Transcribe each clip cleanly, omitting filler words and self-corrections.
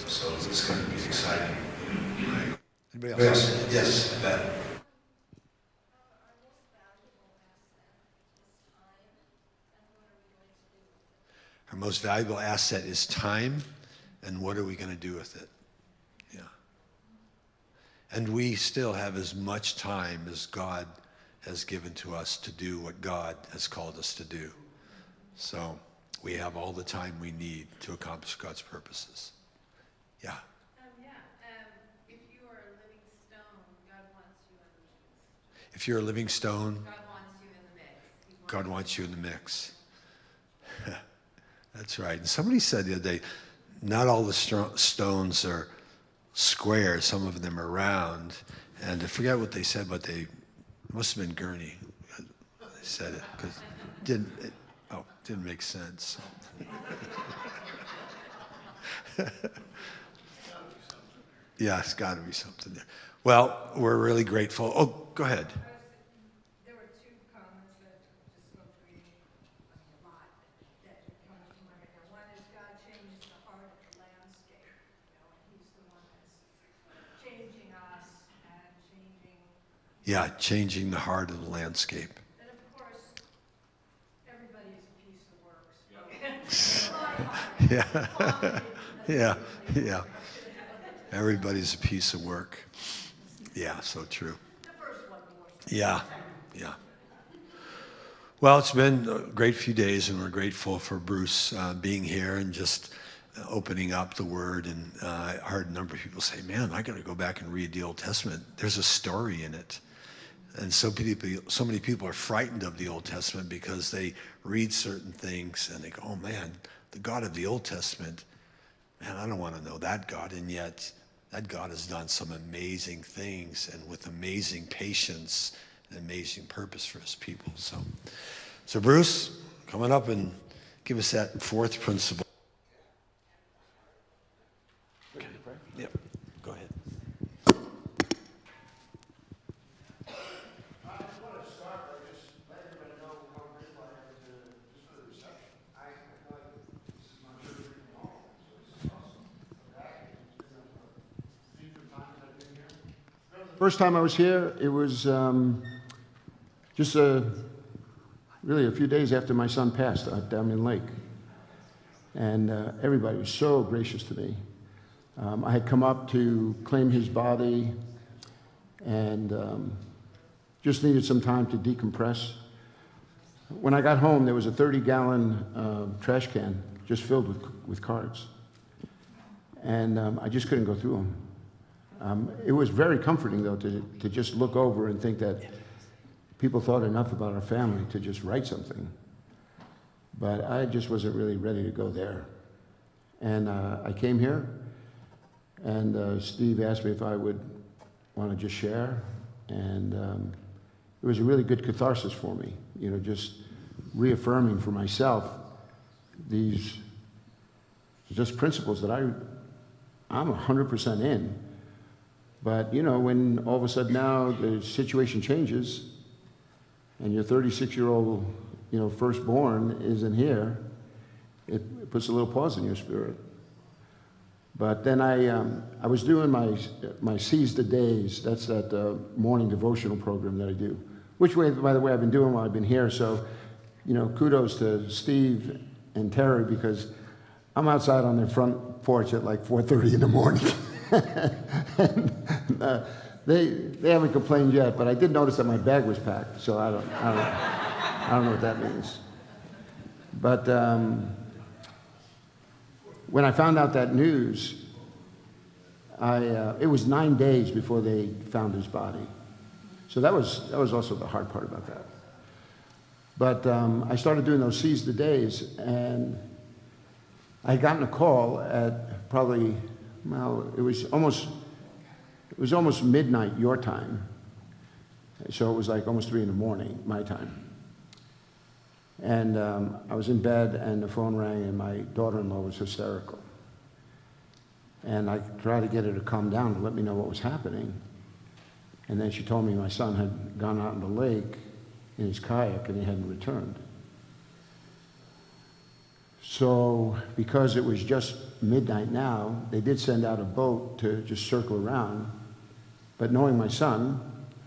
So it's going to be exciting. Anybody else? Yes, that. Our most valuable asset is time, and what are we going to do with it? Yeah. And we still have as much time as God has given to us to do what God has called us to do. So we have all the time we need to accomplish God's purposes. Yeah. If you are a living stone, God wants you in the mix. If you're a living stone, God wants you in the mix. God wants you in the mix. That's right. And somebody said the other day, not all the stones are square. Some of them are round. And I forget what they said, but they must have been Gurney. They said it because it didn't make sense. Yeah, it's got to be something there. Well, we're really grateful. Oh, go ahead. There were two comments that just spoke to me a lot that come to mind right now. One is God changes the heart of the landscape, and He's the one that's changing us and changing. Yeah, changing the heart of the landscape. And of course, everybody is a piece of work. So Yeah. Yeah. Everybody's a piece of work. Yeah, so true. The first one more. Yeah. Well, it's been a great few days, and we're grateful for Bruce being here and just opening up the Word. And I heard a number of people say, man, I got to go back and read the Old Testament. There's a story in it. And so many people are frightened of the Old Testament because they read certain things and they go, oh man, the God of the Old Testament, man, I don't want to know that God. And yet that God has done some amazing things and with amazing patience and amazing purpose for his people. So Bruce, coming up and give us that fourth principle. Okay. Yep. Go ahead. First time I was here, it was just really a few days after my son passed at Diamond Lake. And everybody was so gracious to me. I had come up to claim his body and just needed some time to decompress. When I got home, there was a 30-gallon trash can just filled with cards. And I just couldn't go through them. It was very comforting, though, to just look over and think that people thought enough about our family to just write something. But I just wasn't really ready to go there. And I came here, and Steve asked me if I would want to just share. And it was a really good catharsis for me, just reaffirming for myself these just principles that I'm 100% in. But, when all of a sudden now the situation changes and your 36-year-old, firstborn isn't here, it puts a little pause in your spirit. But then I was doing my Seize the Days. That's that morning devotional program that I do, which, by the way, I've been doing while I've been here. So, kudos to Steve and Terry because I'm outside on their front porch at like 4:30 in the morning. And, they haven't complained yet, but I did notice that my bag was packed, so I don't know what that means. But when I found out that news, it was 9 days before they found his body, so that was also the hard part about that. But I started doing those Seize the Days, and I had gotten a call at probably. Well, it was almost midnight your time, so it was like almost 3 a.m. my time. And I was in bed, and the phone rang, and my daughter-in-law was hysterical. And I tried to get her to calm down and let me know what was happening. And then she told me my son had gone out in the lake in his kayak, and he hadn't returned. So because it was just midnight now, they did send out a boat to just circle around. But knowing my son,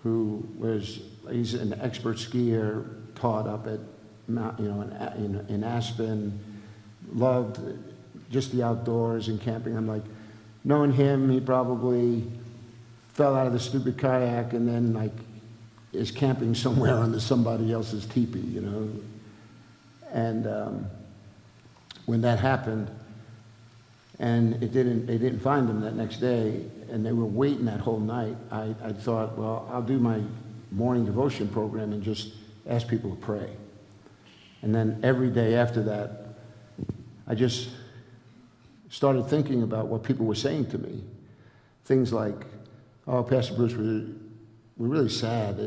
he's an expert skier, taught up at in Aspen, loved just the outdoors and camping. I'm like, knowing him, he probably fell out of the stupid kayak and then is camping somewhere under somebody else's teepee, And when that happened, and they didn't find him that next day, and they were waiting that whole night, I thought, well, I'll do my morning devotion program and just ask people to pray. And then every day after that, I just started thinking about what people were saying to me. Things like, oh, Pastor Bruce, we're really sad.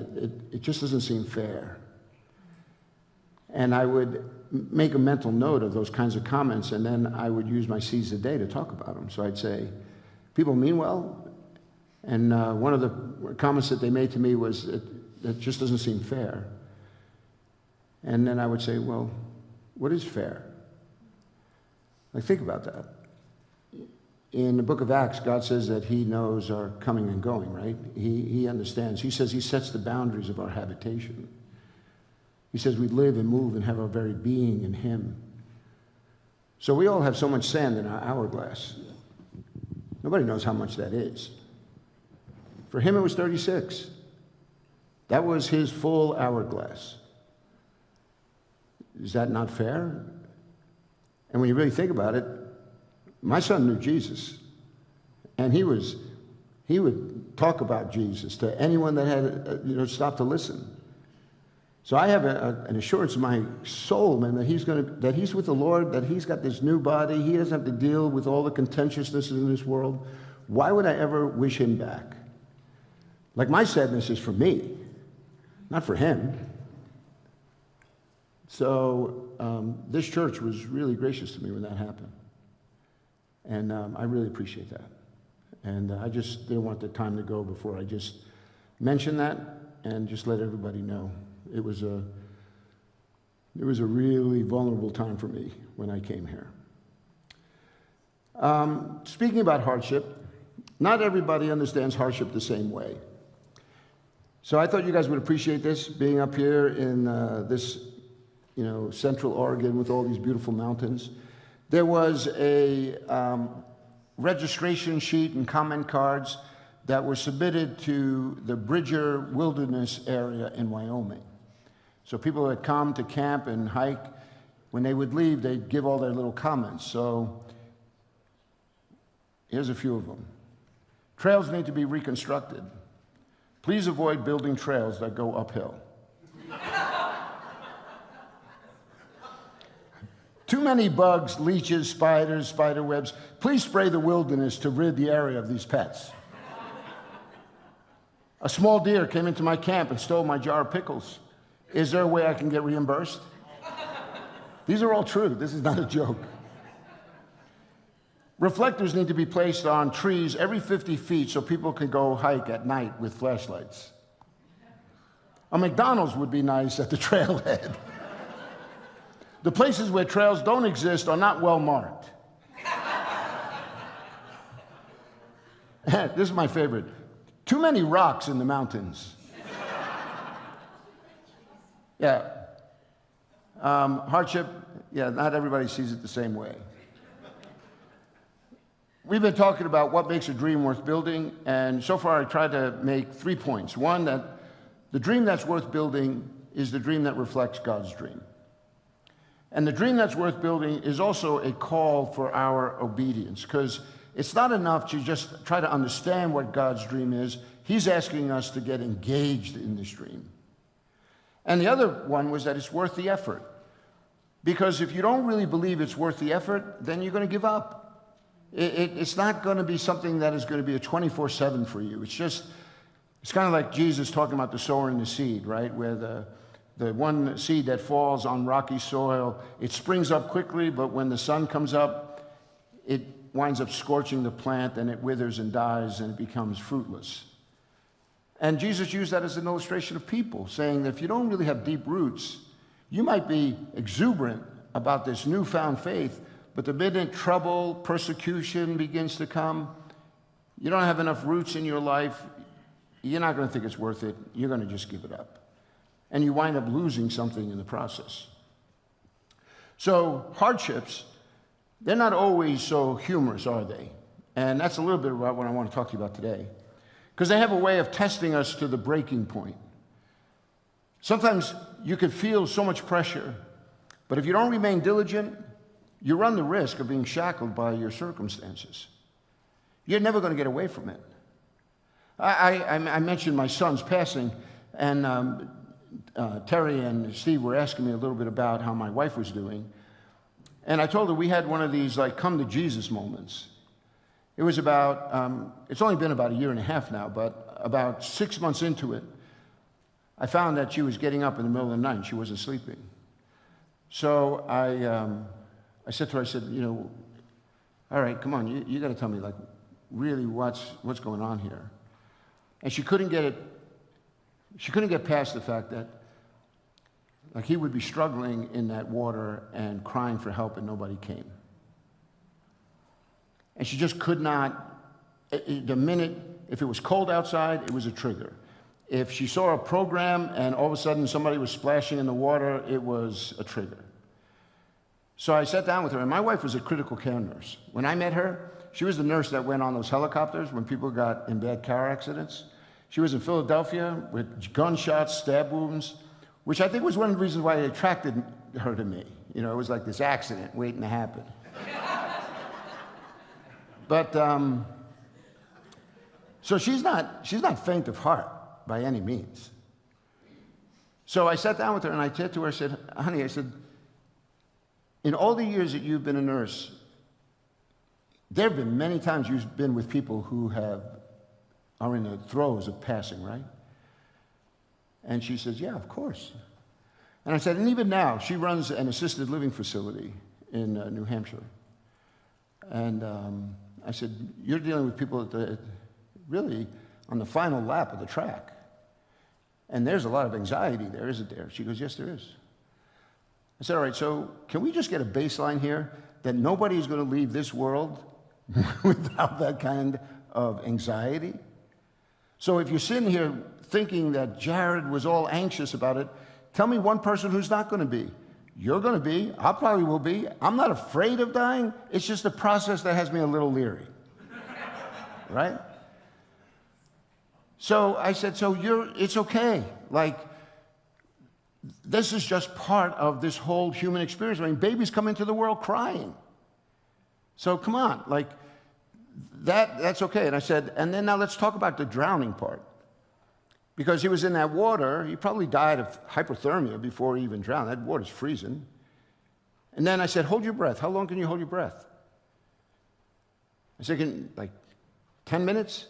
It just doesn't seem fair. And I would make a mental note of those kinds of comments, and then I would use my seeds of the day to talk about them. So I'd say, people mean well, and one of the comments that they made to me was, it just doesn't seem fair. And then I would say, well, what is fair? Think about that. In the book of Acts, God says that he knows our coming and going, right? He understands. He says he sets the boundaries of our habitation. He says we live and move and have our very being in him. So we all have so much sand in our hourglass. Nobody knows how much that is. For him, it was 36. That was his full hourglass. Is that not fair? And when you really think about it, my son knew Jesus. And he would talk about Jesus to anyone that had stopped to listen. So I have an assurance in my soul, man, that he's with the Lord, that he's got this new body. He doesn't have to deal with all the contentiousness in this world. Why would I ever wish him back? My sadness is for me, not for him. So this church was really gracious to me when that happened. And I really appreciate that. And I just didn't want the time to go before I just mentioned that and just let everybody know. It was a really vulnerable time for me when I came here. Speaking about hardship, not everybody understands hardship the same way. So I thought you guys would appreciate this, being up here in this, Central Oregon with all these beautiful mountains. There was a registration sheet and comment cards that were submitted to the Bridger Wilderness area in Wyoming. So people that come to camp and hike, when they would leave, they'd give all their little comments. So here's a few of them. Trails need to be reconstructed. Please avoid building trails that go uphill. Too many bugs, leeches, spiders, spider webs. Please spray the wilderness to rid the area of these pets. A small deer came into my camp and stole my jar of pickles. Is there a way I can get reimbursed? These are all true. This is not a joke. Reflectors need to be placed on trees every 50 feet so people can go hike at night with flashlights. A McDonald's would be nice at the trailhead. The places where trails don't exist are not well marked. This is my favorite. Too many rocks in the mountains. Yeah. Hardship, not everybody sees it the same way. We've been talking about what makes a dream worth building, and so far I tried to make 3 points. One, that the dream that's worth building is the dream that reflects God's dream. And the dream that's worth building is also a call for our obedience, because it's not enough to just try to understand what God's dream is. He's asking us to get engaged in this dream. And the other one was that it's worth the effort. Because if you don't really believe it's worth the effort, then you're going to give up. It's not going to be something that is going to be a 24/7 for you. It's kind of like Jesus talking about the sower and the seed, right? Where the one seed that falls on rocky soil, it springs up quickly, but when the sun comes up, it winds up scorching the plant and it withers and dies and it becomes fruitless. And Jesus used that as an illustration of people, saying that if you don't really have deep roots, you might be exuberant about this newfound faith, but the minute trouble, persecution begins to come, you don't have enough roots in your life, you're not going to think it's worth it. You're going to just give it up. And you wind up losing something in the process. So hardships, they're not always so humorous, are they? And that's a little bit about what I want to talk to you about today. Because they have a way of testing us to the breaking point. Sometimes you could feel so much pressure, but if you don't remain diligent, you run the risk of being shackled by your circumstances. You're never going to get away from it. I mentioned my son's passing, and Terry and Steve were asking me a little bit about how my wife was doing. And I told her we had one of these like come to Jesus moments. It was about, it's only been about 1.5 years now, but about 6 months into it, I found that she was getting up in the middle of the night and she wasn't sleeping. So I said to her, I said, you know, all right, come on, you got to tell me like really what's going on here. And she couldn't get past the fact that like he would be struggling in that water and crying for help and nobody came. And she just could not, the minute, if it was cold outside, it was a trigger. If she saw a program and all of a sudden somebody was splashing in the water, it was a trigger. So I sat down with her, and my wife was a critical care nurse. When I met her, she was the nurse that went on those helicopters when people got in bad car accidents. She was in Philadelphia with gunshots, stab wounds, which I think was one of the reasons why it attracted her to me. You know, it was like this accident waiting to happen. But, so she's not faint of heart by any means. So I sat down with her and I said to her, I said, honey, I said, in all the years that you've been a nurse, there have been many times you've been with people who are in the throes of passing, right? And she says, yeah, of course. And I said, and even now, she runs an assisted living facility in New Hampshire. And I said, you're dealing with people that really on the final lap of the track. And there's a lot of anxiety there, isn't there? She goes, yes, there is. I said, all right, so can we just get a baseline here that nobody's going to leave this world without that kind of anxiety? So if you're sitting here thinking that Jared was all anxious about it, tell me one person who's not going to be. You're going to be. I probably will be. I'm not afraid of dying. It's just a process that has me a little leery. Right? So I said, so it's okay. Like, this is just part of this whole human experience. I mean, babies come into the world crying. So come on, like, that's okay. And I said, and then now let's talk about the drowning part. Because he was in that water, he probably died of hypothermia before he even drowned. That water's freezing. And then I said, hold your breath. How long can you hold your breath? I said, like 10 minutes?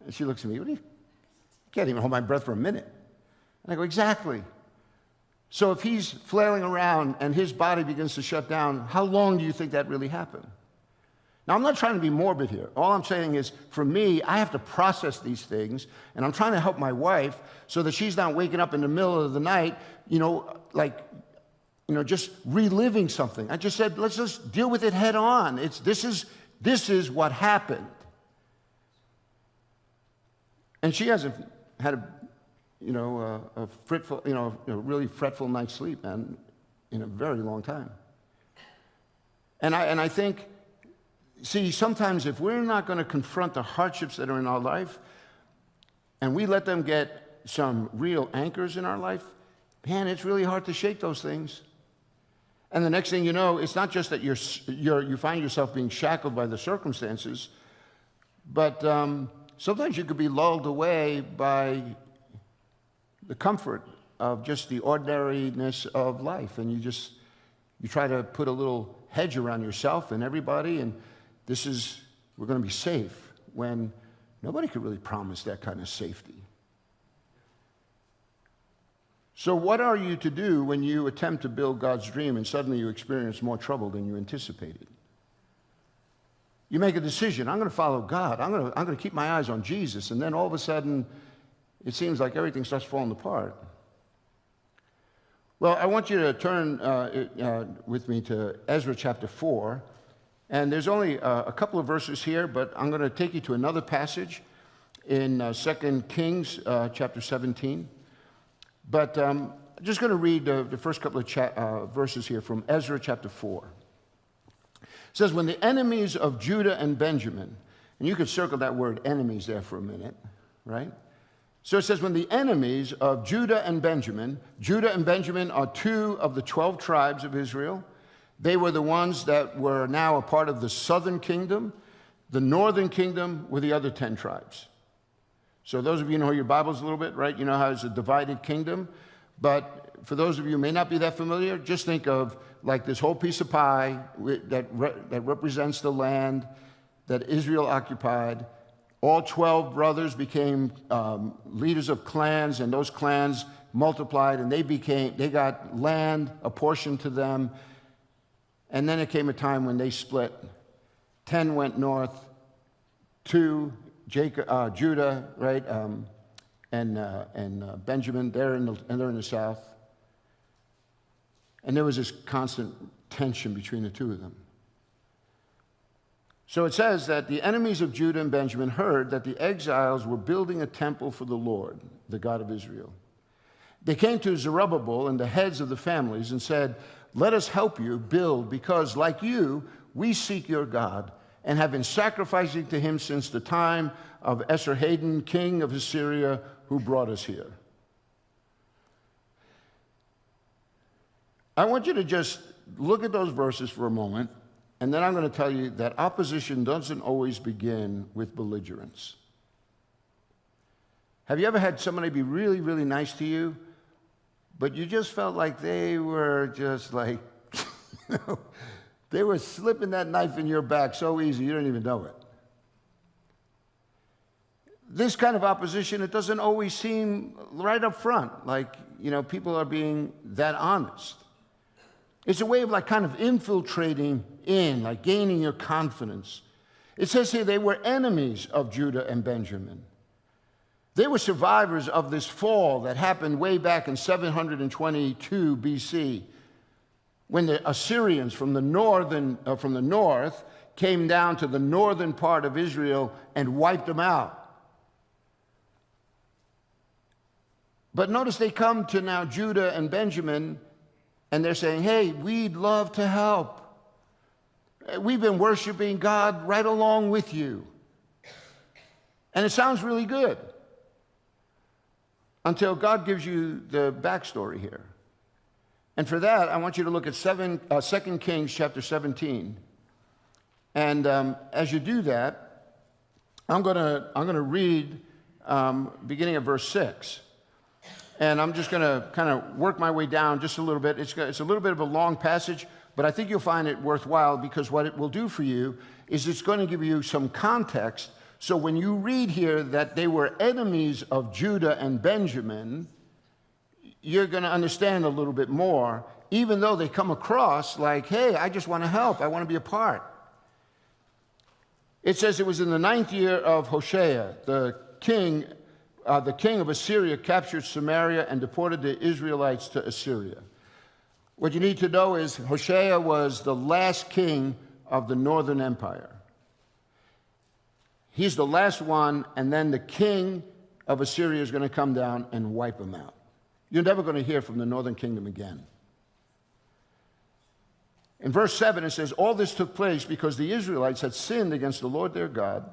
And she looks at me, I can't even hold my breath for a minute. And I go, exactly. So if he's flailing around and his body begins to shut down, how long do you think that really happened? Now, I'm not trying to be morbid here. All I'm saying is, for me, I have to process these things, and I'm trying to help my wife so that she's not waking up in the middle of the night, just reliving something. I just said, let's just deal with it head on. This is what happened. And she hasn't had a really fretful night's sleep, man, in a very long time. And I think, see, sometimes if we're not going to confront the hardships that are in our life, and we let them get some real anchors in our life, man, it's really hard to shake those things. And the next thing you know, it's not just that you find yourself being shackled by the circumstances, but sometimes you could be lulled away by the comfort of just the ordinariness of life, and you try to put a little hedge around yourself and everybody, and we're going to be safe, when nobody could really promise that kind of safety. So what are you to do when you attempt to build God's dream and suddenly you experience more trouble than you anticipated? You make a decision, I'm going to follow God, I'm going to keep my eyes on Jesus, and then all of a sudden, it seems like everything starts falling apart. Well, I want you to turn with me to Ezra chapter 4. And there's only a couple of verses here, but I'm going to take you to another passage in 2 Kings chapter 17. But I'm just going to read the first couple of verses here from Ezra chapter 4. It says, when the enemies of Judah and Benjamin, and you could circle that word enemies there for a minute, right? So it says, when the enemies of Judah and Benjamin are two of the 12 tribes of Israel. They were the ones that were now a part of the southern kingdom. The northern kingdom were the other 10 tribes. So those of you who know your Bibles a little bit, right? You know how it's a divided kingdom. But for those of you who may not be that familiar, just think of like this whole piece of pie that represents the land that Israel occupied. All 12 brothers became leaders of clans, and those clans multiplied, and they got land apportioned to them. And then it came a time when they split. 10 went north, 2, Judah, right, and Benjamin, they're in the south. And there was this constant tension between the two of them. So it says that the enemies of Judah and Benjamin heard that the exiles were building a temple for the Lord, the God of Israel. They came to Zerubbabel and the heads of the families and said, let us help you build, because like you, we seek your God and have been sacrificing to him since the time of Esarhaddon, king of Assyria, who brought us here. I want you to just look at those verses for a moment, and then I'm going to tell you that opposition doesn't always begin with belligerence. Have you ever had somebody be really, really nice to you, but you just felt like they were just like, they were slipping that knife in your back so easy you don't even know it? This kind of opposition, it doesn't always seem right up front, like, people are being that honest. It's a way of like kind of infiltrating in, like gaining your confidence. It says here they were enemies of Judah and Benjamin. They were survivors of this fall that happened way back in 722 BC, when the Assyrians from the north came down to the northern part of Israel and wiped them out. But notice they come to now Judah and Benjamin, and they're saying, hey, we'd love to help. We've been worshiping God right along with you. And it sounds really good until God gives you the backstory here. And for that, I want you to look at 2 Kings chapter 17. And as you do that, I'm going to read beginning at verse 6. And I'm just going to kind of work my way down just a little bit. It's a little bit of a long passage, but I think you'll find it worthwhile, because what it will do for you is it's going to give you some context. So when you read here that they were enemies of Judah and Benjamin, you're going to understand a little bit more, even though they come across like, hey, I just want to help. I want to be a part. It says it was in the 9th year of Hoshea, the king of Assyria captured Samaria and deported the Israelites to Assyria. What you need to know is Hoshea was the last king of the northern empire. He's the last one, and then the king of Assyria is going to come down and wipe him out. You're never going to hear from the northern kingdom again. In verse 7, it says, all this took place because the Israelites had sinned against the Lord their God,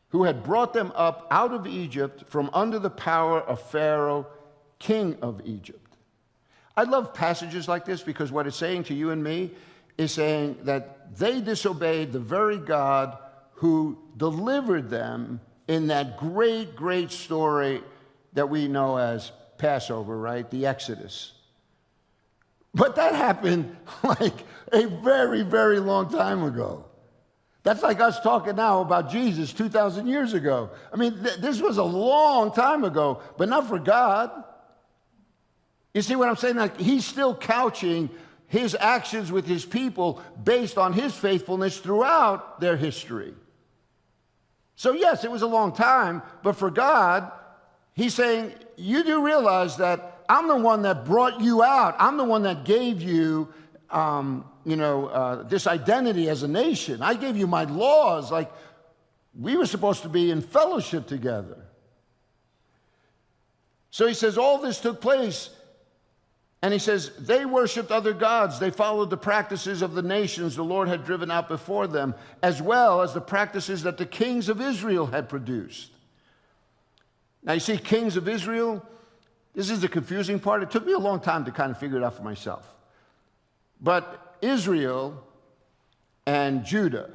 who had brought them up out of Egypt from under the power of Pharaoh, king of Egypt. I love passages like this because what it's saying to you and me is saying that they disobeyed the very God who delivered them in that great, great story that we know as Passover, right? The Exodus. But that happened like a very, very long time ago. That's like us talking now about Jesus 2,000 years ago. I mean, this was a long time ago, but not for God. You see what I'm saying? Like, he's still couching his actions with his people based on his faithfulness throughout their history. So yes, it was a long time, but for God, he's saying, you do realize that I'm the one that brought you out. I'm the one that gave you, this identity as a nation. I gave you my laws. Like, we were supposed to be in fellowship together. So he says all this took place. And he says, they worshiped other gods. They followed the practices of the nations the Lord had driven out before them, as well as the practices that the kings of Israel had produced. Now you see, kings of Israel, this is the confusing part. It took me a long time to kind of figure it out for myself. But Israel and Judah.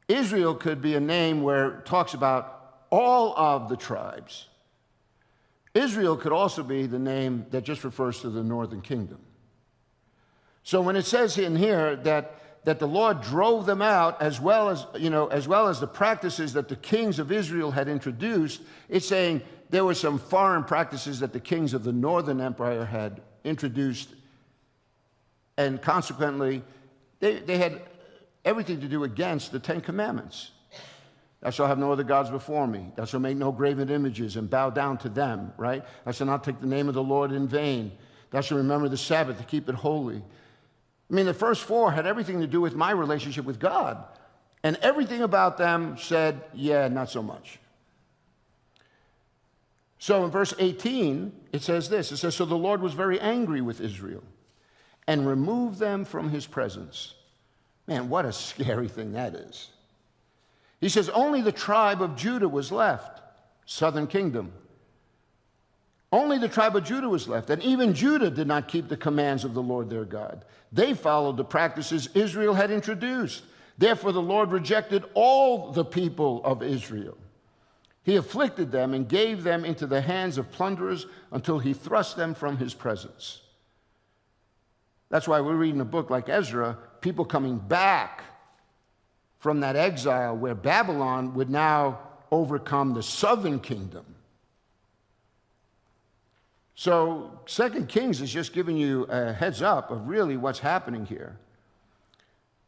Israel could be a name where it talks about all of the tribes. Israel could also be the name that just refers to the northern kingdom. So when it says in here that the Lord drove them out, as well as the practices that the kings of Israel had introduced, it's saying there were some foreign practices that the kings of the northern empire had introduced, and consequently, they had everything to do against the Ten Commandments. Thou shalt have no other gods before me. Thou shalt make no graven images and bow down to them, right? Thou shalt not take the name of the Lord in vain. Thou shalt remember the Sabbath to keep it holy. I mean, the first four had everything to do with my relationship with God. And everything about them said, yeah, not so much. So in verse 18, it says this. It says, so the Lord was very angry with Israel and removed them from his presence. Man, what a scary thing that is. He says, only the tribe of Judah was left, southern kingdom. Only the tribe of Judah was left, and even Judah did not keep the commands of the Lord their God. They followed the practices Israel had introduced. Therefore, the Lord rejected all the people of Israel. He afflicted them and gave them into the hands of plunderers until he thrust them from his presence. That's why we're reading a book like Ezra, people coming back from that exile where Babylon would now overcome the southern kingdom. So 2 Kings is just giving you a heads up of really what's happening here.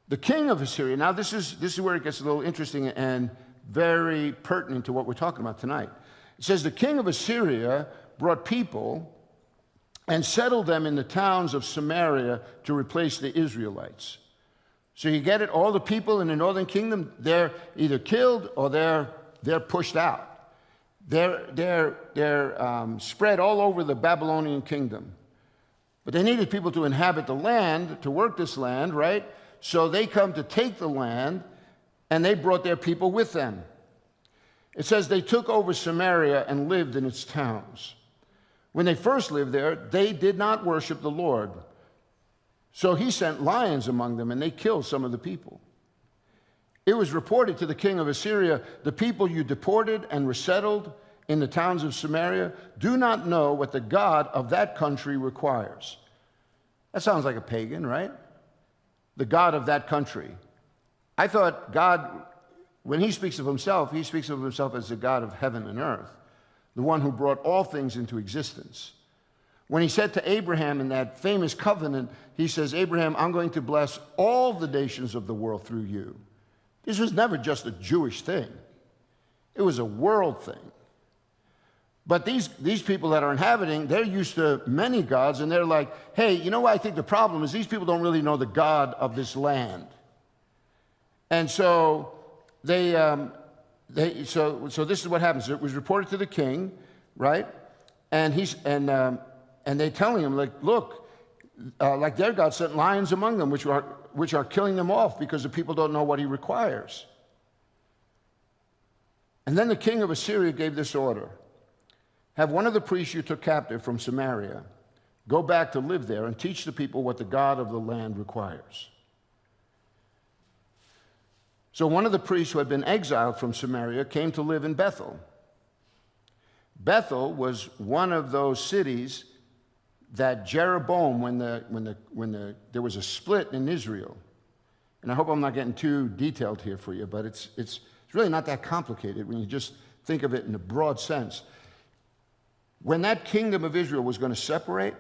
The king of Assyria, now this is where it gets a little interesting and very pertinent to what we're talking about tonight. It says the king of Assyria brought people and settled them in the towns of Samaria to replace the Israelites. So you get it, all the people in the northern kingdom, they're either killed or they're pushed out. They're spread all over the Babylonian kingdom. But they needed people to inhabit the land, to work this land, right? So they come to take the land, and they brought their people with them. It says they took over Samaria and lived in its towns. When they first lived there, they did not worship the Lord. So he sent lions among them, and they killed some of the people. It was reported to the king of Assyria, the people you deported and resettled in the towns of Samaria do not know what the God of that country requires. That sounds like a pagan, right? The God of that country. I thought God, when he speaks of himself as the God of heaven and earth, the one who brought all things into existence. When he said to Abraham in that famous covenant, he says, Abraham, I'm going to bless all the nations of the world through you. This was never just a Jewish thing. It was a world thing. But these people that are inhabiting, they're used to many gods, and they're like, hey, you know what I think the problem is? These people don't really know the God of this land. And so so this is what happens. It was reported to the king, right? And they're telling him, like, look, like their God sent lions among them, which are killing them off because the people don't know what he requires. And then the king of Assyria gave this order. Have one of the priests you took captive from Samaria go back to live there and teach the people what the God of the land requires. So one of the priests who had been exiled from Samaria came to live in Bethel. Bethel was one of those cities that Jeroboam, when there was a split in Israel, and I hope I'm not getting too detailed here for you, but it's really not that complicated when you just think of it in a broad sense. When that kingdom of Israel was going to separate,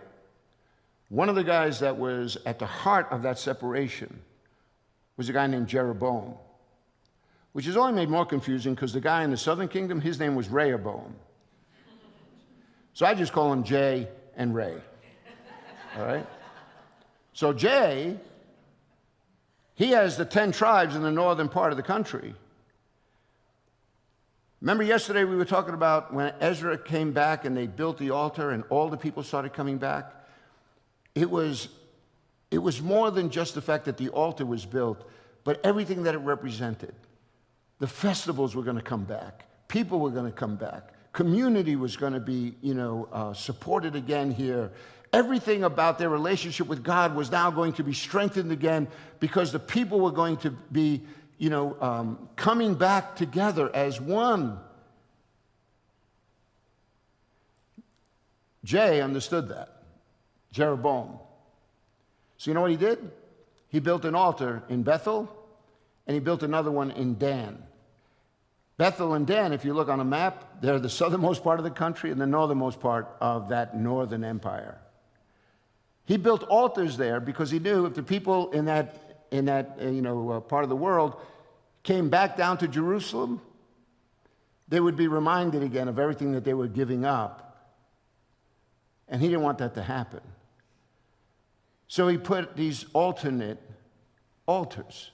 one of the guys that was at the heart of that separation was a guy named Jeroboam, which is only made more confusing because the guy in the southern kingdom, his name was Rehoboam. So I just call them Jay and Ray. All right? So Jay, he has the 10 tribes in the northern part of the country. Remember yesterday we were talking about when Ezra came back and they built the altar and all the people started coming back? It was more than just the fact that the altar was built, but everything that it represented. The festivals were going to come back. People were going to come back. Community was going to be, supported again here. Everything about their relationship with God was now going to be strengthened again because the people were going to be, coming back together as one. Jay understood that. Jeroboam. So you know what he did? He built an altar in Bethel, and he built another one in Dan. Bethel and Dan, if you look on a map, they're the southernmost part of the country and the northernmost part of that northern empire. He built altars there because he knew if the people in that part of the world came back down to Jerusalem, they would be reminded again of everything that they were giving up. And he didn't want that to happen. So he put these alternate altars.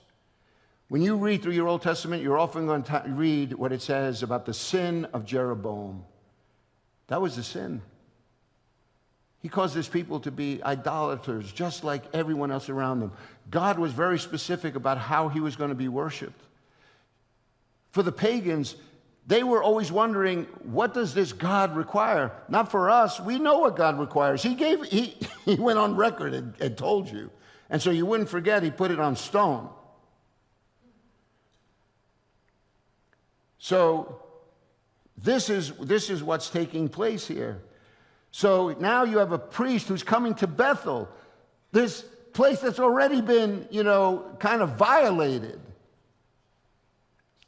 When you read through your Old Testament, you're often going to read what it says about the sin of Jeroboam. That was the sin. He caused his people to be idolaters, just like everyone else around them. God was very specific about how he was going to be worshiped. For the pagans, they were always wondering, what does this God require? Not for us. We know what God requires. He went on record and told you. And so you wouldn't forget, he put it on stone. So this is what's taking place here. So now you have a priest who's coming to Bethel, this place that's already been, kind of violated.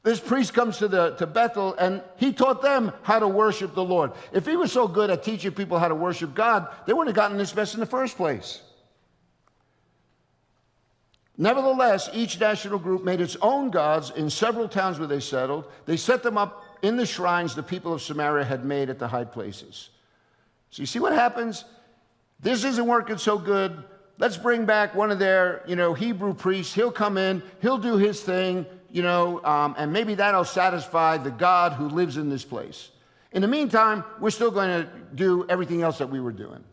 This priest comes to Bethel, and he taught them how to worship the Lord. If he was so good at teaching people how to worship God, they wouldn't have gotten this mess in the first place. Nevertheless, each national group made its own gods in several towns where they settled. They set them up in the shrines the people of Samaria had made at the high places. So you see what happens? This isn't working so good. Let's bring back one of their, Hebrew priests. He'll come in. He'll do his thing, and maybe that'll satisfy the God who lives in this place. In the meantime, we're still going to do everything else that we were doing.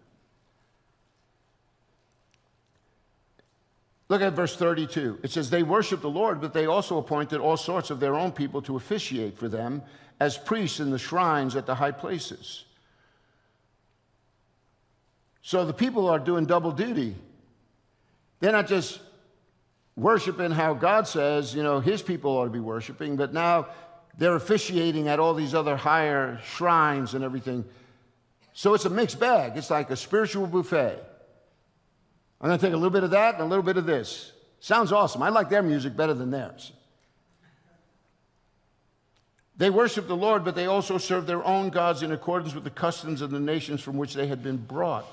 Look at verse 32. It says, they worshiped the Lord, but they also appointed all sorts of their own people to officiate for them as priests in the shrines at the high places. So the people are doing double duty. They're not just worshiping how God says, his people ought to be worshiping, but now they're officiating at all these other higher shrines and everything. So it's a mixed bag. It's like a spiritual buffet. I'm going to take a little bit of that and a little bit of this. Sounds awesome. I like their music better than theirs. They worshiped the Lord, but they also served their own gods in accordance with the customs of the nations from which they had been brought.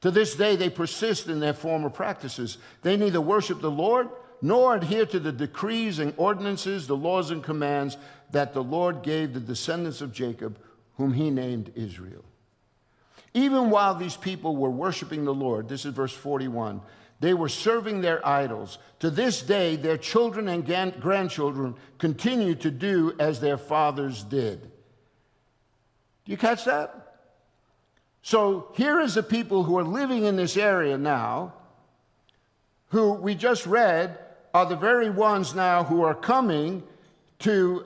To this day, they persist in their former practices. They neither worship the Lord nor adhere to the decrees and ordinances, the laws and commands that the Lord gave the descendants of Jacob, whom he named Israel. Even while these people were worshiping the Lord, this is verse 41, they were serving their idols. To this day, their children and grandchildren continue to do as their fathers did. Do you catch that? So here is the people who are living in this area now, who we just read are the very ones now who are coming to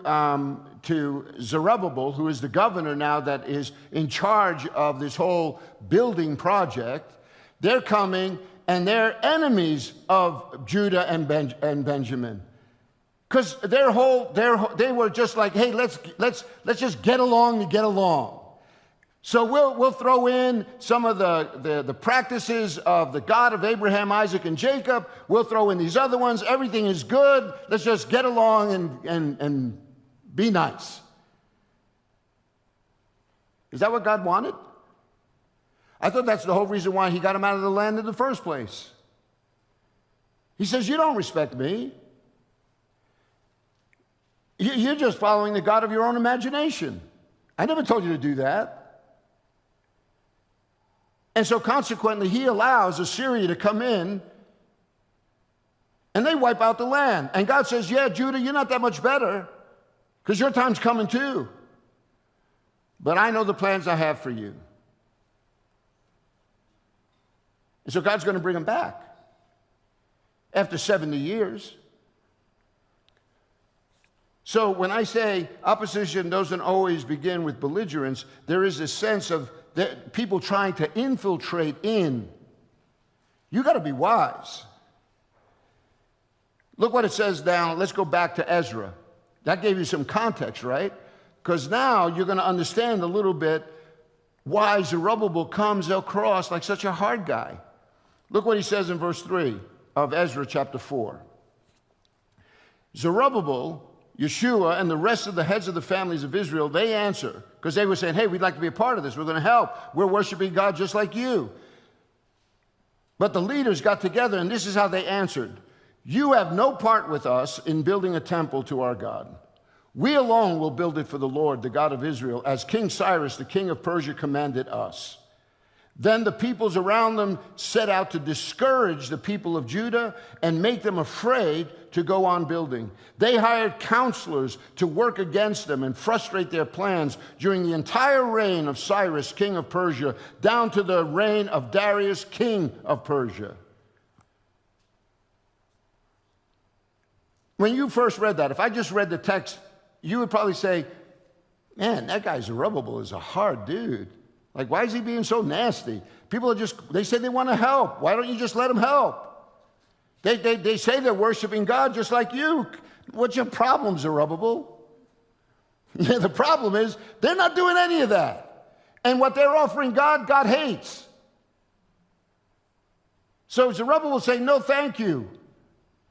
Zerubbabel, who is the governor now that is in charge of this whole building project. They're coming, and they're enemies of Judah and Benjamin, because they were just like, hey, let's just get along to get along. So we'll throw in some of the practices of the God of Abraham, Isaac, and Jacob. We'll throw in these other ones. Everything is good. Let's just get along and be nice. Is that what God wanted? I thought that's the whole reason why he got them out of the land in the first place. He says, you don't respect me. You're just following the God of your own imagination. I never told you to do that. And so consequently, he allows Assyria to come in, and they wipe out the land. And God says, yeah, Judah, you're not that much better, because your time's coming too. But I know the plans I have for you. And so God's going to bring them back after 70 years. So when I say opposition doesn't always begin with belligerence, there is a sense of people trying to infiltrate in. You got to be wise. Look what it says down. Let's go back to Ezra. That gave you some context, right? Because now you're going to understand a little bit why Zerubbabel comes across like such a hard guy. Look what he says in verse 3 of Ezra chapter 4. Zerubbabel, Yeshua, and the rest of the heads of the families of Israel, they answer, because they were saying, hey, we'd like to be a part of this. We're going to help. We're worshiping God just like you. But the leaders got together, and this is how they answered. You have no part with us in building a temple to our God. We alone will build it for the Lord, the God of Israel, as King Cyrus, the king of Persia, commanded us. Then the peoples around them set out to discourage the people of Judah and make them afraid to go on building. They hired counselors to work against them and frustrate their plans during the entire reign of Cyrus, king of Persia, down to the reign of Darius, king of Persia. When you first read that, if I just read the text, you would probably say, man, that guy Zerubbabel is a hard dude. Like, why is he being so nasty? People are they say they want to help. Why don't you just let them help? They say they're worshiping God just like you. What's your problem, Zerubbabel? Yeah, the problem is they're not doing any of that. And what they're offering God, God hates. So Zerubbabel will say, no, thank you.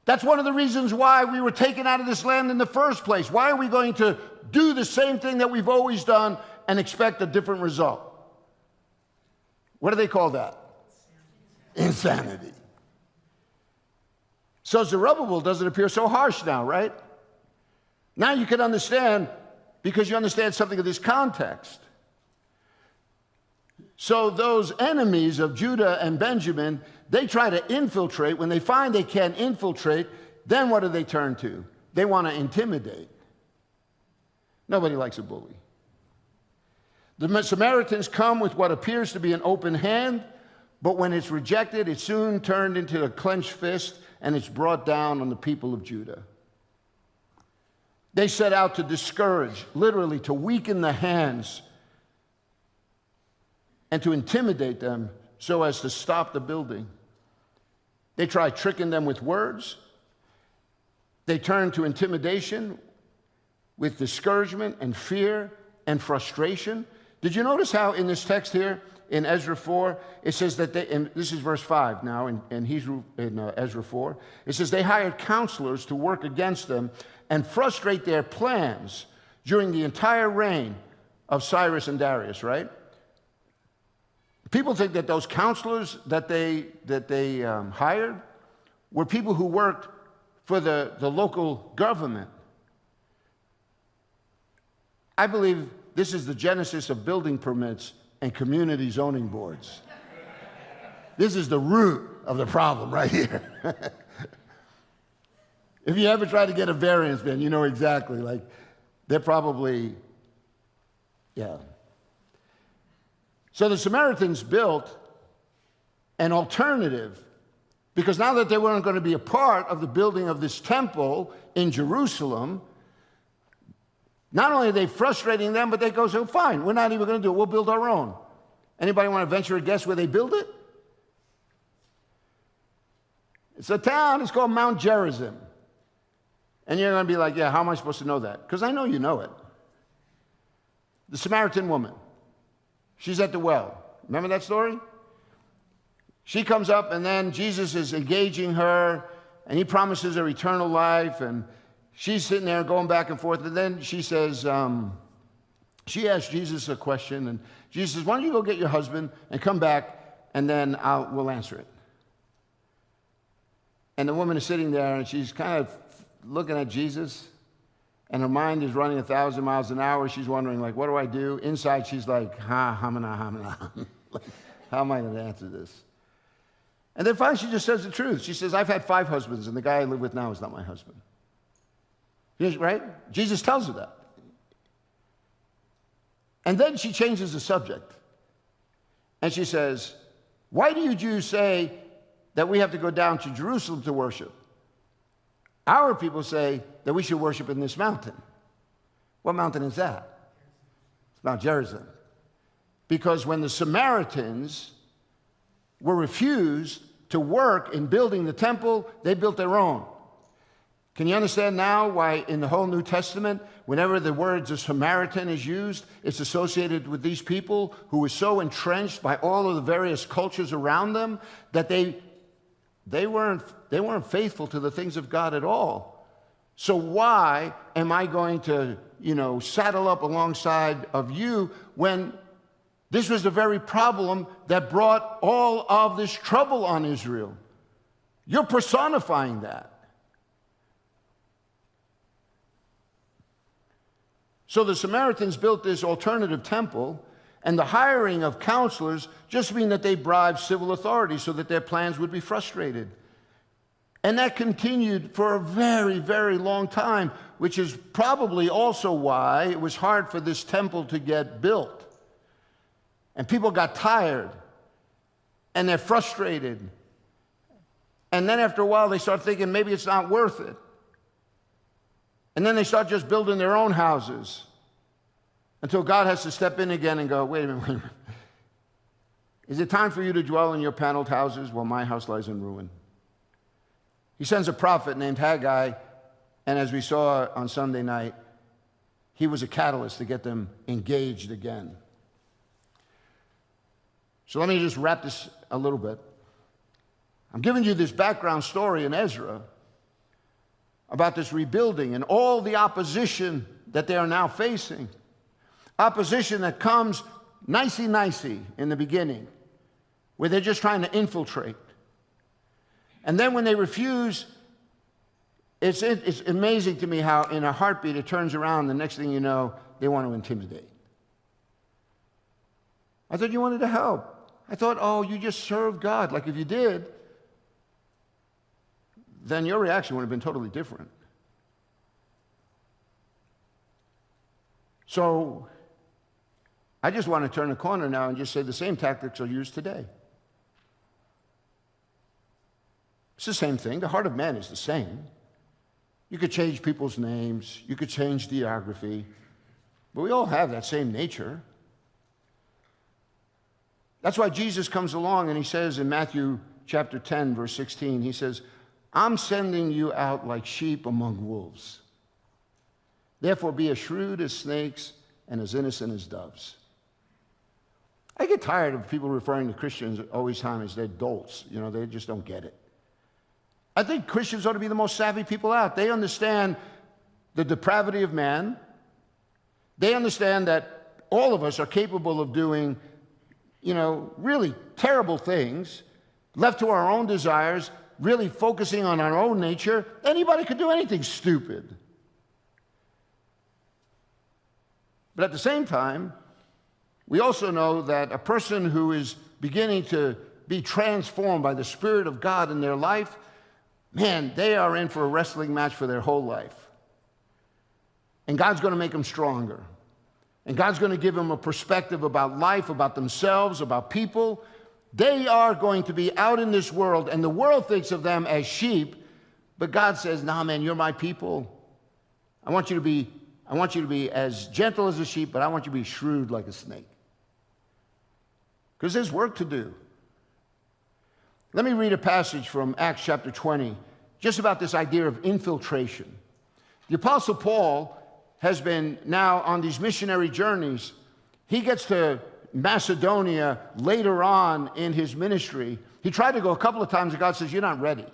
That's one of the reasons why we were taken out of this land in the first place. Why are we going to do the same thing that we've always done and expect a different result? What do they call that? Insanity. So Zerubbabel doesn't appear so harsh now, right? Now you can understand, because you understand something of this context. So those enemies of Judah and Benjamin, they try to infiltrate. When they find they can't infiltrate, then what do they turn to? They want to intimidate. Nobody likes a bully. The Samaritans come with what appears to be an open hand, but when it's rejected, it's soon turned into a clenched fist, and it's brought down on the people of Judah. They set out to discourage, literally to weaken the hands, and to intimidate them so as to stop the building. They try tricking them with words. They turn to intimidation with discouragement and fear and frustration. Did you notice how in this text here, in Ezra 4, it says that and this is verse 5 now in Ezra 4, it says they hired counselors to work against them and frustrate their plans during the entire reign of Cyrus and Darius, right? People think that those counselors that they hired were people who worked for the local government. I believe this is the genesis of building permits and community zoning boards. This is the root of the problem right here. If you ever try to get a variance, then you know exactly, like, they're probably, yeah. So the Samaritans built an alternative, because now that they weren't going to be a part of the building of this temple in Jerusalem, not only are they frustrating them, but they go, so fine, we're not even going to do it. We'll build our own. Anybody want to venture a guess where they build it? It's a town. It's called Mount Gerizim. And you're going to be like, yeah, how am I supposed to know that? Because I know you know it. The Samaritan woman. She's at the well. Remember that story? She comes up, and then Jesus is engaging her, and he promises her eternal life, and she's sitting there going back and forth, and then she says, she asks Jesus a question, and Jesus says, why don't you go get your husband and come back, and then we'll answer it. And the woman is sitting there, and she's kind of looking at Jesus, and her mind is running 1,000 miles an hour. She's wondering, like, what do I do? Inside, she's like, ha, hamana, hamana. How am I going to answer this? And then finally she just says the truth. She says, I've had 5 husbands, and the guy I live with now is not my husband. Right? Jesus tells her that. And then she changes the subject. And she says, why do you Jews say that we have to go down to Jerusalem to worship? Our people say that we should worship in this mountain. What mountain is that? It's Mount Gerizim. Because when the Samaritans were refused to work in building the temple, they built their own. Can you understand now why in the whole New Testament, whenever the words of Samaritan is used, it's associated with these people who were so entrenched by all of the various cultures around them that they weren't faithful to the things of God at all. So why am I going to, saddle up alongside of you when this was the very problem that brought all of this trouble on Israel? You're personifying that. So the Samaritans built this alternative temple, and the hiring of counselors just mean that they bribed civil authorities so that their plans would be frustrated. And that continued for a very, very long time, which is probably also why it was hard for this temple to get built. And people got tired, and they're frustrated. And then after a while, they start thinking maybe it's not worth it. And then they start just building their own houses until God has to step in again and go, wait a minute. Is it time for you to dwell in your paneled houses while my house lies in ruin? He sends a prophet named Haggai, and as we saw on Sunday night, he was a catalyst to get them engaged again. So let me just wrap this a little bit. I'm giving you this background story in Ezra about this rebuilding and all the opposition that they are now facing. Opposition that comes nicey-nicey in the beginning, where they're just trying to infiltrate. And then when they refuse, it's amazing to me how in a heartbeat it turns around, the next thing you know, they want to intimidate. I thought you wanted to help. I thought, oh, you just serve God. Like if you did, then your reaction would have been totally different. So I just want to turn a corner now and just say the same tactics are used today. It's the same thing. The heart of man is the same. You could change people's names. You could change geography. But we all have that same nature. That's why Jesus comes along and he says in Matthew chapter 10, verse 16, he says, I'm sending you out like sheep among wolves. Therefore, be as shrewd as snakes and as innocent as doves. I get tired of people referring to Christians always time as they're dolts. They just don't get it. I think Christians ought to be the most savvy people out. They understand the depravity of man. They understand that all of us are capable of doing, really terrible things, left to our own desires, really focusing on our own nature. Anybody could do anything stupid. But at the same time, we also know that a person who is beginning to be transformed by the Spirit of God in their life, man, they are in for a wrestling match for their whole life. And God's going to make them stronger. And God's going to give them a perspective about life, about themselves, about people. They are going to be out in this world, and the world thinks of them as sheep, but God says, nah, man, you're my people. I want you to be as gentle as a sheep, but I want you to be shrewd like a snake. Because there's work to do. Let me read a passage from Acts chapter 20, just about this idea of infiltration. The Apostle Paul has been now on these missionary journeys. He gets to Macedonia later on in his ministry. He tried to go a couple of times, and God says, you're not ready.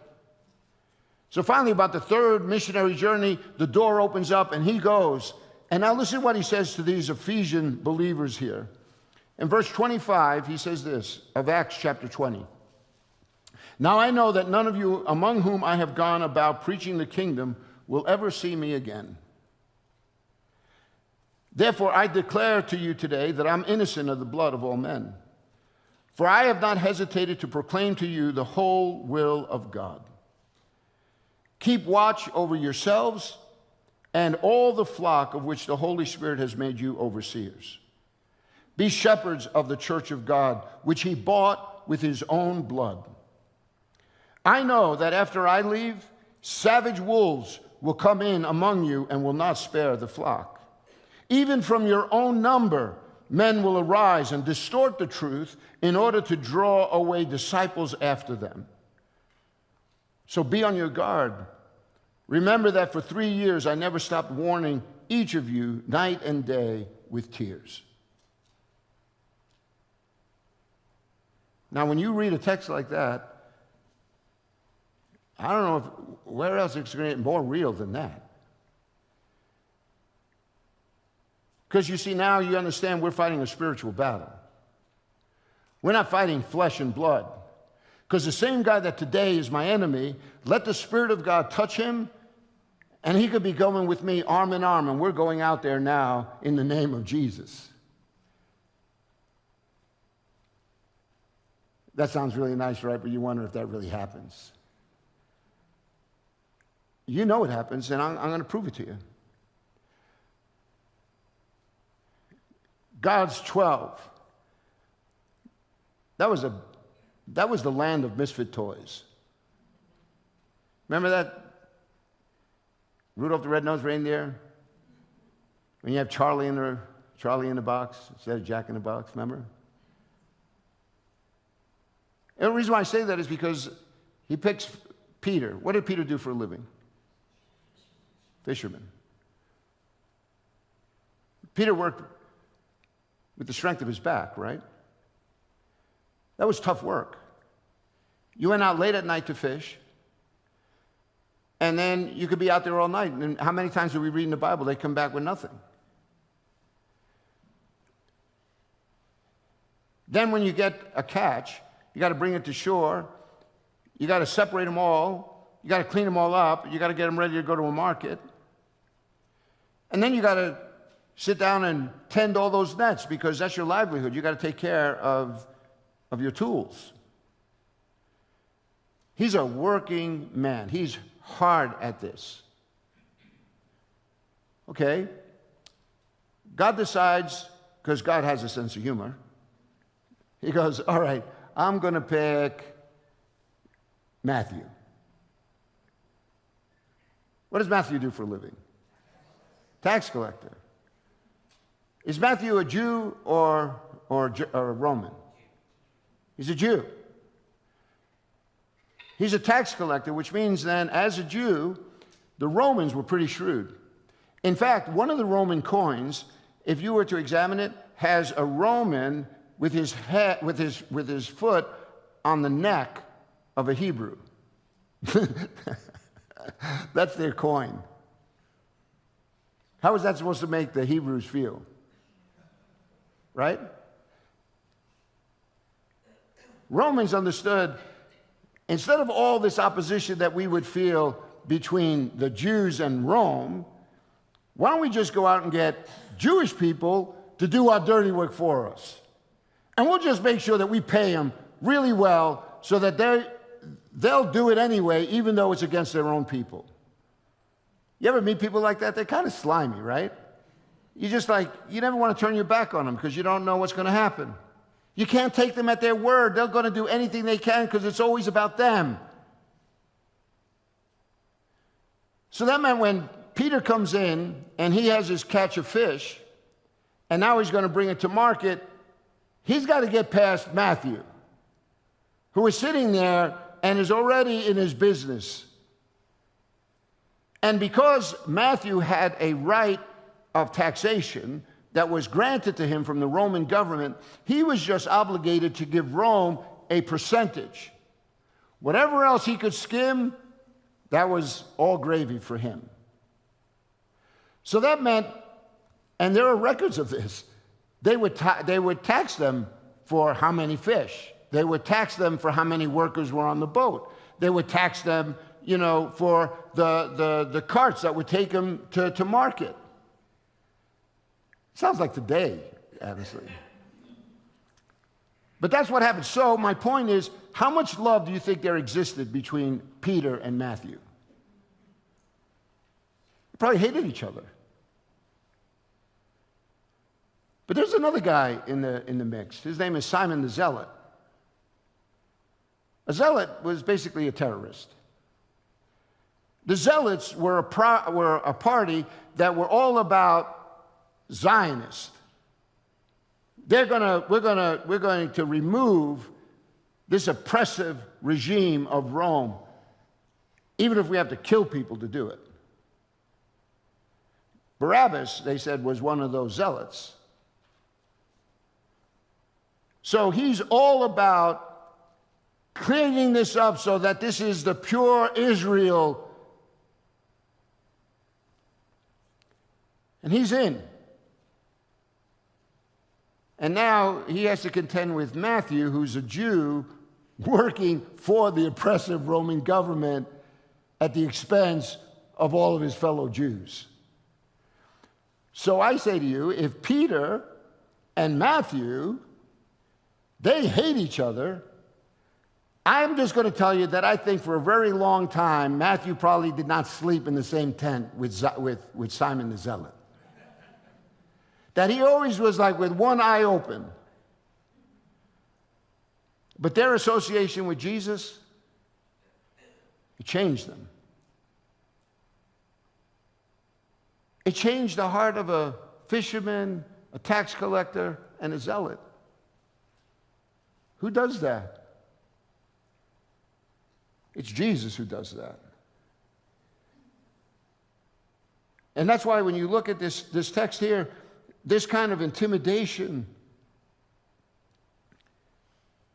So finally, about the third missionary journey, the door opens up, and he goes. And now listen to what he says to these Ephesian believers here. In verse 25, he says this, of Acts chapter 20. Now I know that none of you among whom I have gone about preaching the kingdom will ever see me again. Therefore, I declare to you today that I'm innocent of the blood of all men. For I have not hesitated to proclaim to you the whole will of God. Keep watch over yourselves and all the flock of which the Holy Spirit has made you overseers. Be shepherds of the church of God, which he bought with his own blood. I know that after I leave, savage wolves will come in among you and will not spare the flock. Even from your own number, men will arise and distort the truth in order to draw away disciples after them. So be on your guard. Remember that for 3 years I never stopped warning each of you night and day with tears. Now, when you read a text like that, I don't know where else it's going to get more real than that. Because you see, now you understand we're fighting a spiritual battle. We're not fighting flesh and blood. Because the same guy that today is my enemy, let the Spirit of God touch him, and he could be going with me arm in arm, and we're going out there now in the name of Jesus. That sounds really nice, right? But you wonder if that really happens. You know it happens, and I'm going to prove it to you. God's 12. That was the land of misfit toys. Remember that? Rudolph the Red-Nosed Reindeer? When you have Charlie in the box instead of Jack in the Box, remember? And the reason why I say that is because he picks Peter. What did Peter do for a living? Fisherman. Peter worked with the strength of his back, right? That was tough work. You went out late at night to fish, and then you could be out there all night. And how many times do we read in the Bible they come back with nothing? Then when you get a catch, you got to bring it to shore. You got to separate them all. You got to clean them all up. You got to get them ready to go to a market. And then you got to sit down and tend all those nets because that's your livelihood. You got to take care of your tools. He's a working man. He's hard at this. Okay? God decides, because God has a sense of humor, he goes, all right, I'm going to pick Matthew. What does Matthew do for a living? Tax collector. Is Matthew a Jew or a Roman? He's a Jew. He's a tax collector, which means then, as a Jew, the Romans were pretty shrewd. In fact, one of the Roman coins, if you were to examine it, has a Roman with his head, with his foot on the neck of a Hebrew. That's their coin. How is that supposed to make the Hebrews feel? Right? Romans understood, instead of all this opposition that we would feel between the Jews and Rome, why don't we just go out and get Jewish people to do our dirty work for us? And we'll just make sure that we pay them really well so that they'll do it anyway, even though it's against their own people. You ever meet people like that? They're kind of slimy, right? You never want to turn your back on them because you don't know what's going to happen. You can't take them at their word. They're going to do anything they can because it's always about them. So that meant when Peter comes in and he has his catch of fish, and now he's going to bring it to market, he's got to get past Matthew, who is sitting there and is already in his business. And because Matthew had a right of taxation that was granted to him from the Roman government, he was just obligated to give Rome a percentage. Whatever else he could skim, that was all gravy for him. So that meant, and there are records of this, they would tax them for how many fish. They would tax them for how many workers were on the boat. They would tax them, for the carts that would take them to market. Sounds like today, honestly. But that's what happened. So my point is, how much love do you think there existed between Peter and Matthew? They probably hated each other. But there's another guy in the mix. His name is Simon the Zealot. A zealot was basically a terrorist. The Zealots were a party that were all about Zionists. We're going to remove this oppressive regime of Rome, even if we have to kill people to do it. Barabbas, they said, was one of those zealots. So he's all about cleaning this up so that this is the pure Israel. And he's in. And now he has to contend with Matthew, who's a Jew working for the oppressive Roman government at the expense of all of his fellow Jews. So I say to you, if Peter and Matthew, they hate each other, I'm just going to tell you that I think for a very long time, Matthew probably did not sleep in the same tent with Simon the Zealot. That he always was like with one eye open. But their association with Jesus, it changed them. It changed the heart of a fisherman, a tax collector, and a zealot. Who does that? It's Jesus who does that. And that's why when you look at this text here, this kind of intimidation,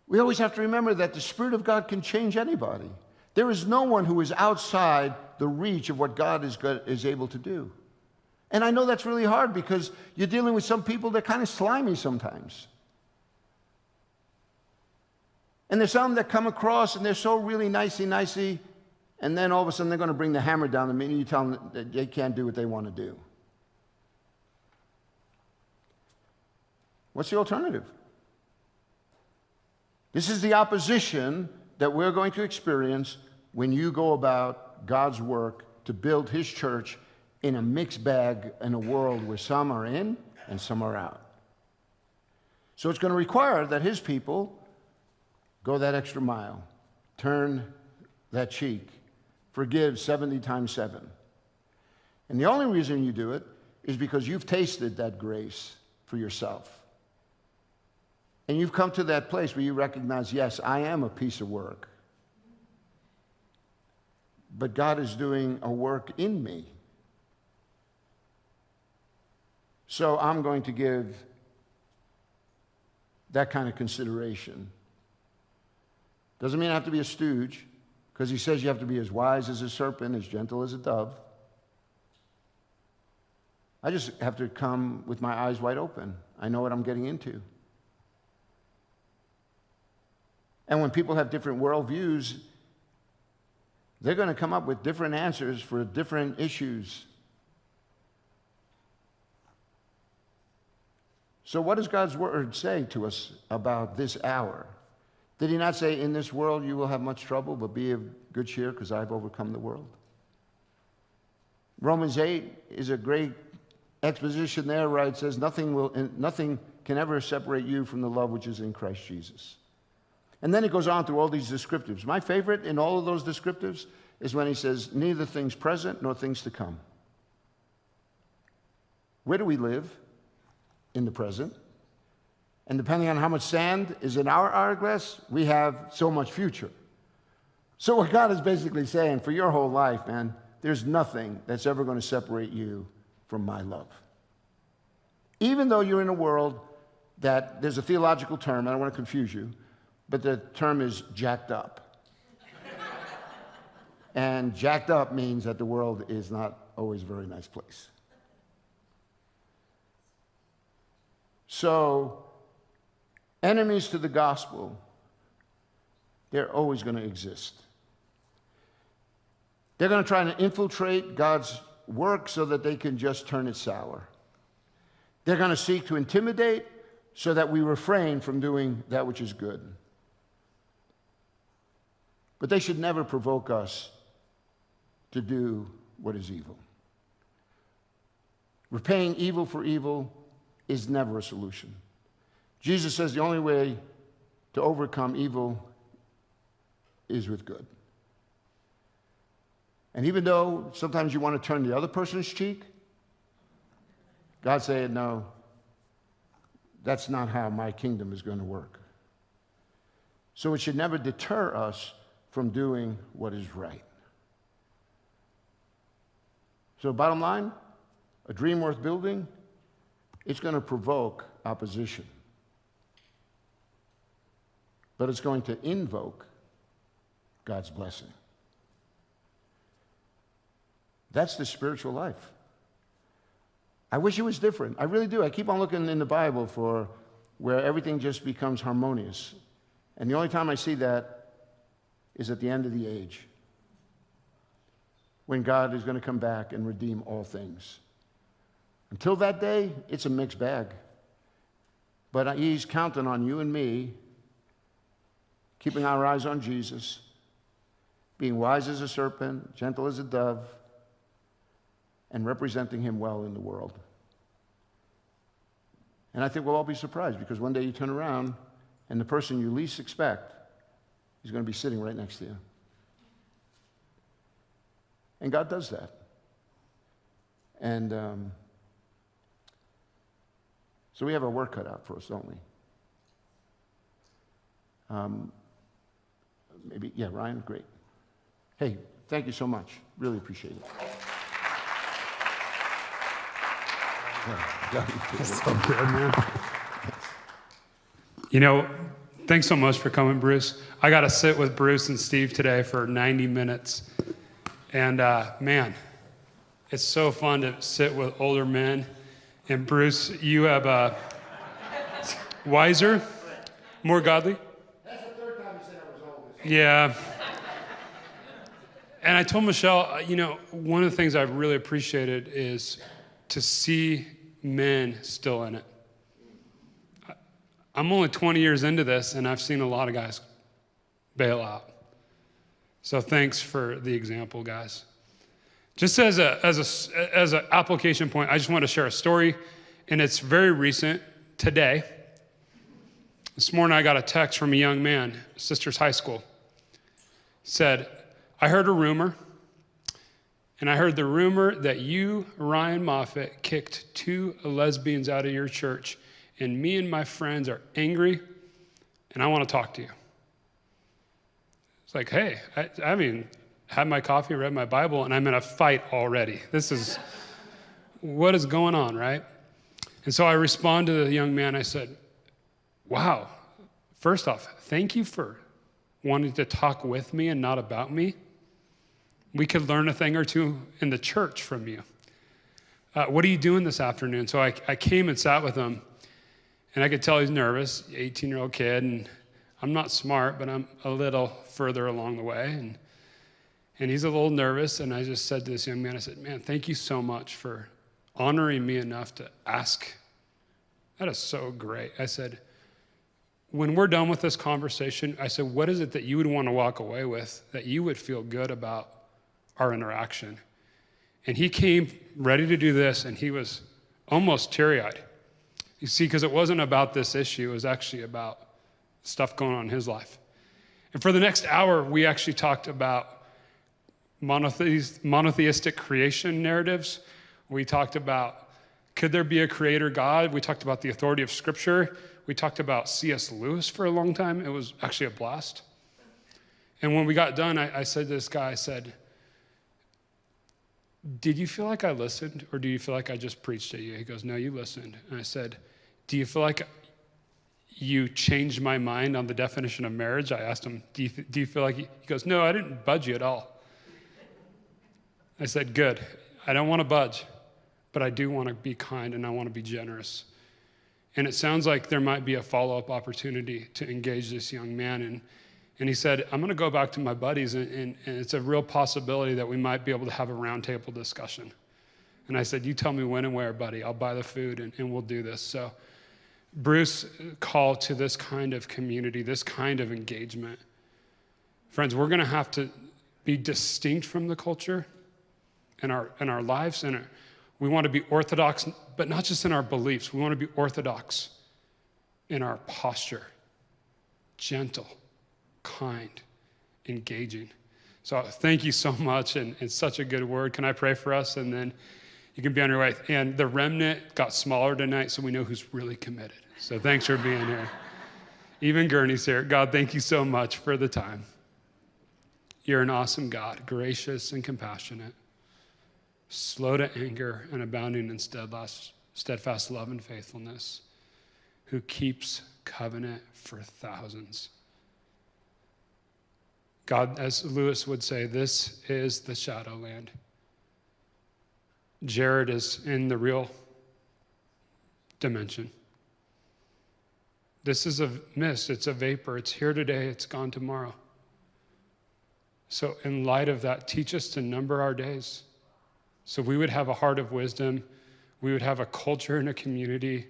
we always have to remember that the Spirit of God can change anybody. There is no one who is outside the reach of what God is able to do. And I know that's really hard because you're dealing with some people that are kind of slimy sometimes. And there's some that come across and they're so really nicey, and then all of a sudden they're going to bring the hammer down the minute you tell them that they can't do what they want to do. What's the alternative? This is the opposition that we're going to experience when you go about God's work to build His church in a mixed bag in a world where some are in and some are out. So it's going to require that His people go that extra mile, turn that cheek, forgive 70 times 7. And the only reason you do it is because you've tasted that grace for yourself. And you've come to that place where you recognize, yes, I am a piece of work. But God is doing a work in me. So I'm going to give that kind of consideration. Doesn't mean I have to be a stooge, because He says you have to be as wise as a serpent, as gentle as a dove. I just have to come with my eyes wide open. I know what I'm getting into. And when people have different worldviews, they're going to come up with different answers for different issues. So what does God's word say to us about this hour? Did He not say, in this world you will have much trouble, but be of good cheer because I've overcome the world? Romans 8 is a great exposition there where it says nothing can ever separate you from the love which is in Christ Jesus. And then it goes on through all these descriptives. My favorite in all of those descriptives is when he says, neither things present nor things to come. Where do we live? In the present. And depending on how much sand is in our hourglass, we have so much future. So what God is basically saying, for your whole life, man, there's nothing that's ever going to separate you from my love. Even though you're in a world that, there's a theological term, I don't want to confuse you, but the term is jacked up. And jacked up means that the world is not always a very nice place. So, enemies to the gospel, they're always going to exist. They're going to try to infiltrate God's work so that they can just turn it sour. They're going to seek to intimidate so that we refrain from doing that which is good. But they should never provoke us to do what is evil. Repaying evil for evil is never a solution. Jesus says the only way to overcome evil is with good. And even though sometimes you want to turn the other person's cheek, God said, no, that's not how my kingdom is going to work. So it should never deter us from doing what is right. So bottom line, a dream worth building, it's going to provoke opposition. But it's going to invoke God's blessing. That's the spiritual life. I wish it was different. I really do. I keep on looking in the Bible for where everything just becomes harmonious. And the only time I see that is at the end of the age, when God is going to come back and redeem all things. Until that day, it's a mixed bag. But he's counting on you and me, keeping our eyes on Jesus, being wise as a serpent, gentle as a dove, and representing him well in the world. And I think we'll all be surprised, because one day you turn around and the person you least expect is going to be sitting right next to you. And God does that. And so we have our work cut out for us, don't we? Maybe, yeah, Ryan, great. Hey, thank you so much. Really appreciate it. That's so good, man. You know, thanks so much for coming, Bruce. I got to sit with Bruce and Steve today for 90 minutes. And man, it's so fun to sit with older men. And Bruce, you have wiser, more godly. That's the third time you said I was old. Yeah. And I told Michelle, you know, one of the things I've really appreciated is to see men still in it. I'm only 20 years into this, and I've seen a lot of guys bail out. So thanks for the example, guys. Just as an application point, I just want to share a story, and it's very recent. Today, this morning, I got a text from a young man, Sisters High School. Said, I heard a rumor, and I heard the rumor that you, Ryan Moffett, kicked 2 lesbians out of your church, and me and my friends are angry, and I want to talk to you. It's like, hey, I mean, had my coffee, read my Bible, and I'm in a fight already. This is, what is going on, right? And so I respond to the young man. I said, wow, first off, thank you for wanting to talk with me and not about me. We could learn a thing or two in the church from you. What are you doing this afternoon? So I came and sat with him, and I could tell he's nervous, 18-year-old kid, and I'm not smart, but I'm a little further along the way. And he's a little nervous, and I just said to this young man, I said, man, thank you so much for honoring me enough to ask. That is so great. I said, when we're done with this conversation, I said, what is it that you would want to walk away with that you would feel good about our interaction? And he came ready to do this, and he was almost teary-eyed. You see, because it wasn't about this issue. It was actually about stuff going on in his life. And for the next hour, we actually talked about monotheistic creation narratives. We talked about, could there be a creator God? We talked about the authority of Scripture. We talked about C.S. Lewis for a long time. It was actually a blast. And when we got done, I said to this guy, I said, did you feel like I listened, or do you feel like I just preached at you? He goes, no, you listened. And I said, do you feel like you changed my mind on the definition of marriage? I asked him, do you feel like, he goes, no, I didn't budge you at all. I said, good. I don't want to budge, but I do want to be kind, and I want to be generous. And it sounds like there might be a follow-up opportunity to engage this young man. And he said, I'm going to go back to my buddies, and it's a real possibility that we might be able to have a roundtable discussion. And I said, you tell me when and where, buddy. I'll buy the food, and we'll do this. So Bruce called to this kind of community, this kind of engagement. Friends, we're going to have to be distinct from the culture in our lives, and we want to be orthodox, but not just in our beliefs. We want to be orthodox in our posture, gentle, kind, engaging. So thank you so much, and it's such a good word. Can I pray for us, and then you can be on your way. And the remnant got smaller tonight, so we know who's really committed. So thanks for being here. Even Gurney's here. God, thank you so much for the time. You're an awesome God, gracious and compassionate, slow to anger and abounding in steadfast love and faithfulness, who keeps covenant for thousands. God, as Lewis would say, this is the shadowland. Jared is in the real dimension. This is a mist, it's a vapor. It's here today, it's gone tomorrow. So in light of that, teach us to number our days so we would have a heart of wisdom. We would have a culture and a community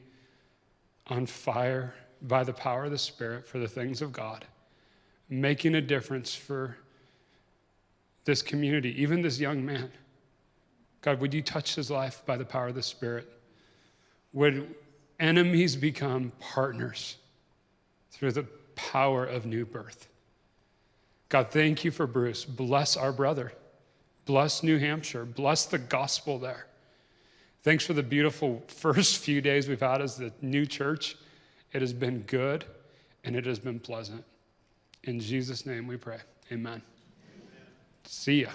on fire by the power of the Spirit for the things of God, making a difference for this community, even this young man. God, would you touch his life by the power of the Spirit? Would enemies become partners through the power of new birth? God, thank you for Bruce. Bless our brother. Bless New Hampshire. Bless the gospel there. Thanks for the beautiful first few days we've had as the new church. It has been good and it has been pleasant. In Jesus' name we pray. Amen. See ya.